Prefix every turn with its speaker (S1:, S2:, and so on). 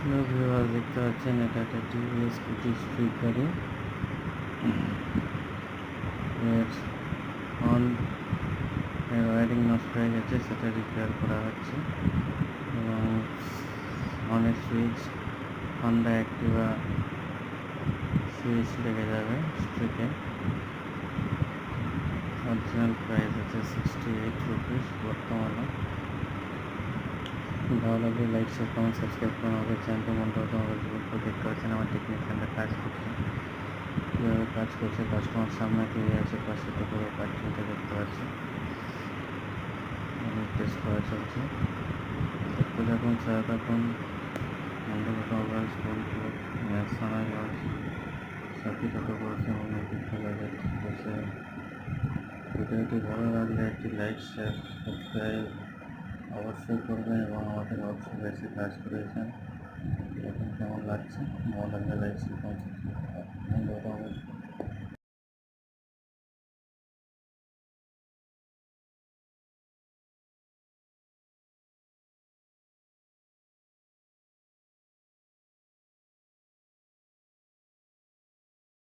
S1: Viewers দেখতে পাচ্ছেন এটা একটা টিভিএস স্কুটি স্ট্রিট গাড়ি। এর ওয়ারিং নষ্ট হয়ে গেছে, সেটা রিপেয়ার করা হচ্ছে এবং অনেক সুইচ হন্ডা অ্যাক্টিভা সুইচ লেগে যাবে স্ট্রিটে। অরিজিনাল প্রাইস আছে 68 রুপিস বর্তমানে। ভালো লাগলে লাইক শেয়ার কমেন্ট সাবস্ক্রাইব করুন আমাদের চ্যানেলটি। দেখতে পাচ্ছেন আমার টেকনিশিয়ানরা কাজ করছে, কীভাবে কাজ করছে। কাস্টমার সামনে দিয়ে আছে, পাশে তো পুরো পার্কিংটা দেখতে পাচ্ছি, টেস্ট করা চলছে। দেখতে থাকুন, সাথে থাকুন। মোবাইল স্কুল ম্যাথসানাগঞ্জ সাথী টোটো করেছে এবং খোলা যাচ্ছে। ভিডিওটি ভালো লাগলে একটি লাইক শেয়ার সাবস্ক্রাইব অবশ্যই করবেন এবং আমাদের অবশ্যই বেশি কাজ করেছেন। এখন কেমন লাগছে ভালো লাগলে লাইক শেয়ার ধন্যবাদ।